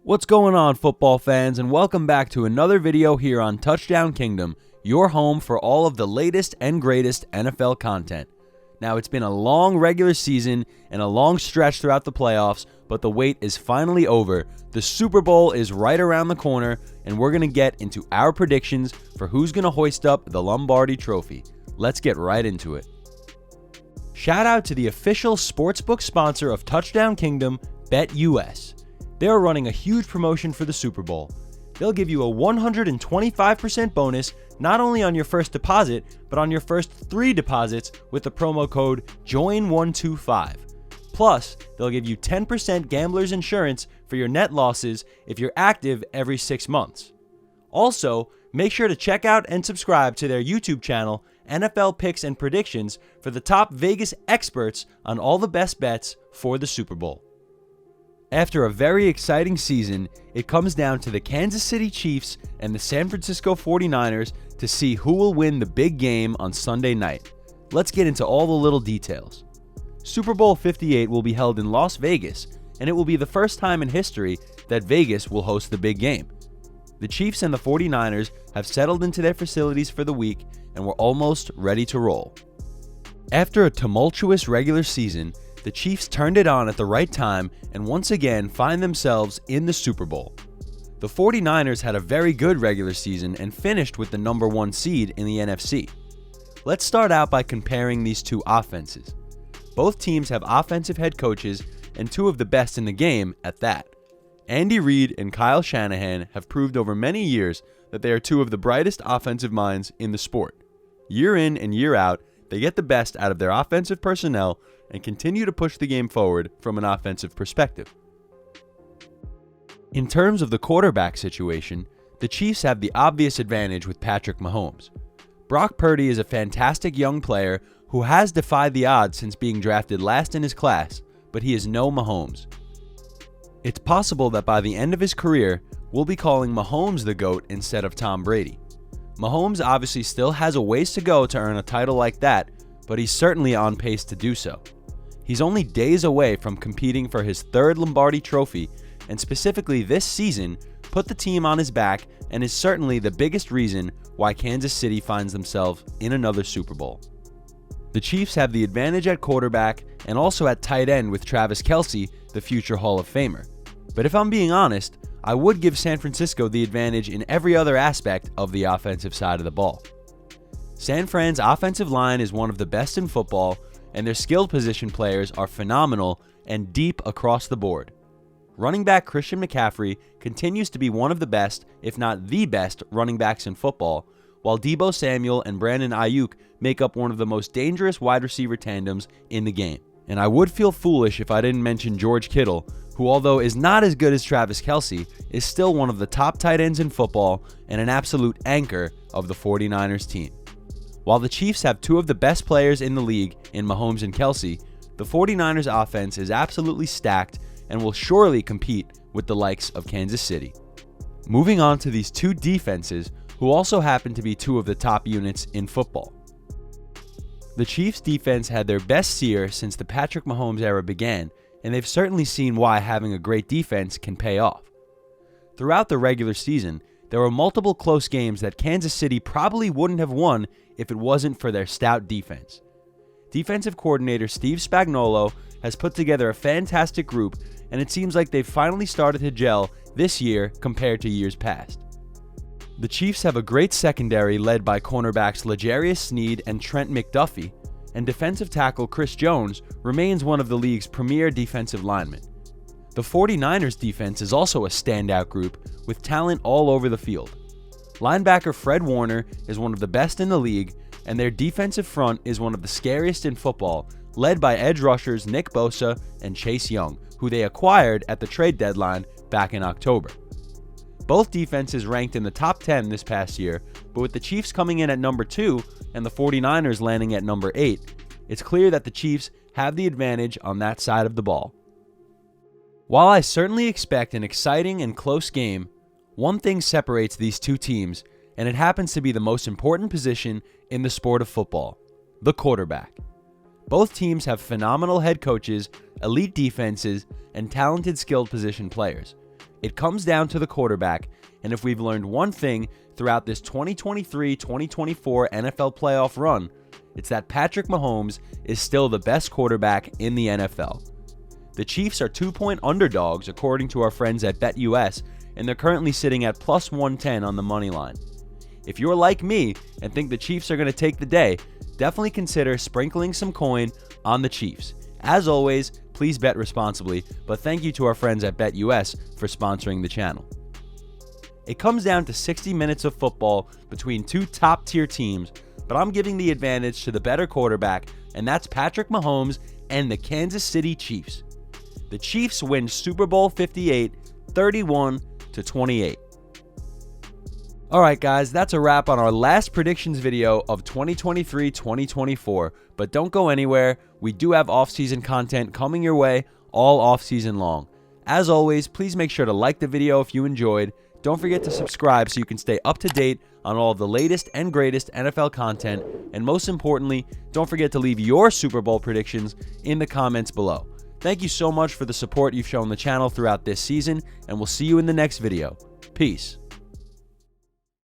What's going on, football fans, and welcome back to another video here on Touchdown Kingdom, your home for all of the latest and greatest NFL content. Now, it's been a long regular season and a long stretch throughout the playoffs, but the wait is finally over. The Super Bowl is right around the corner, and we're going to get into our predictions for who's going to hoist up the Lombardi Trophy. Let's get right into it. Shout out to the official sportsbook sponsor of Touchdown Kingdom, BetUS. They are running a huge promotion for the Super Bowl. They'll give you a 125% bonus not only on your first deposit, but on your first 3 deposits with the promo code JOIN125. Plus, they'll give you 10% gambler's insurance for your net losses if you're active every 6 months. Also, make sure to check out and subscribe to their YouTube channel, NFL Picks and Predictions, for the top Vegas experts on all the best bets for the Super Bowl. After a very exciting season, it comes down to the Kansas City Chiefs and the San Francisco 49ers to see who will win the big game on Sunday night. Let's get into all the little details. Super Bowl 58 will be held in Las Vegas, and it will be the first time in history that Vegas will host the big game. The Chiefs and the 49ers have settled into their facilities for the week, and we're almost ready to roll. After a tumultuous regular season, the Chiefs turned it on at the right time and once again find themselves in the Super Bowl. The 49ers had a very good regular season and finished with the number 1 seed in the NFC. Let's start out by comparing these two offenses. Both teams have offensive head coaches and 2 of the best in the game at that. Andy Reid and Kyle Shanahan have proved over many years that they are 2 of the brightest offensive minds in the sport. Year in and year out, they get the best out of their offensive personnel and continue to push the game forward from an offensive perspective. In terms of the quarterback situation, the Chiefs have the obvious advantage with Patrick Mahomes. Brock Purdy is a fantastic young player who has defied the odds since being drafted last in his class, but he is no Mahomes. It's possible that by the end of his career, we'll be calling Mahomes the GOAT instead of Tom Brady. Mahomes obviously still has a ways to go to earn a title like that, but he's certainly on pace to do so. He's only days away from competing for his 3rd Lombardi Trophy, and specifically this season, put the team on his back and is certainly the biggest reason why Kansas City finds themselves in another Super Bowl. The Chiefs have the advantage at quarterback and also at tight end with Travis Kelce, the future Hall of Famer. But if I'm being honest, I would give San Francisco the advantage in every other aspect of the offensive side of the ball. San Fran's offensive line is one of the best in football, and their skilled position players are phenomenal and deep across the board. Running back Christian McCaffrey continues to be one of the best, if not the best, running backs in football, while Deebo Samuel and Brandon Ayuk make up one of the most dangerous wide receiver tandems in the game. And I would feel foolish if I didn't mention George Kittle, who, although is not as good as Travis Kelce, is still one of the top tight ends in football and an absolute anchor of the 49ers team. While the Chiefs have 2 of the best players in the league in Mahomes and Kelce, the 49ers offense is absolutely stacked and will surely compete with the likes of Kansas City. Moving on to these 2 defenses, who also happen to be 2 of the top units in football. The Chiefs' defense had their best year since the Patrick Mahomes era began, and they've certainly seen why having a great defense can pay off. Throughout the regular season, there were multiple close games that Kansas City probably wouldn't have won if it wasn't for their stout defense. Defensive coordinator Steve Spagnuolo has put together a fantastic group, and it seems like they've finally started to gel this year compared to years past. The Chiefs have a great secondary led by cornerbacks L'Jarius Sneed and Trent McDuffie, and defensive tackle Chris Jones remains one of the league's premier defensive linemen. The 49ers defense is also a standout group with talent all over the field. Linebacker Fred Warner is one of the best in the league, and their defensive front is one of the scariest in football, led by edge rushers Nick Bosa and Chase Young, who they acquired at the trade deadline back in October. Both defenses ranked in the top 10 this past year, but with the Chiefs coming in at number 2 and the 49ers landing at number 8, it's clear that the Chiefs have the advantage on that side of the ball. While I certainly expect an exciting and close game, one thing separates these 2 teams, and it happens to be the most important position in the sport of football: the quarterback. Both teams have phenomenal head coaches, elite defenses, and talented skilled position players. It comes down to the quarterback, and if we've learned one thing throughout this 2023-2024 NFL playoff run, it's that Patrick Mahomes is still the best quarterback in the NFL. The Chiefs are 2-point underdogs according to our friends at BetUS, and they're currently sitting at plus 110 on the money line. If you're like me and think the Chiefs are going to take the day, definitely consider sprinkling some coin on the Chiefs. As always, please bet responsibly, but thank you to our friends at BetUS for sponsoring the channel. It comes down to 60 minutes of football between two top-tier teams, but I'm giving the advantage to the better quarterback, and that's Patrick Mahomes and the Kansas City Chiefs. The Chiefs win Super Bowl 58, 31-28. Alright guys, that's a wrap on our last predictions video of 2023-2024, but don't go anywhere. We do have off-season content coming your way all off-season long. As always, please make sure to like the video if you enjoyed. Don't forget to subscribe so you can stay up to date on all of the latest and greatest NFL content, and most importantly, don't forget to leave your Super Bowl predictions in the comments below. Thank you so much for the support you've shown the channel throughout this season, and we'll see you in the next video. Peace.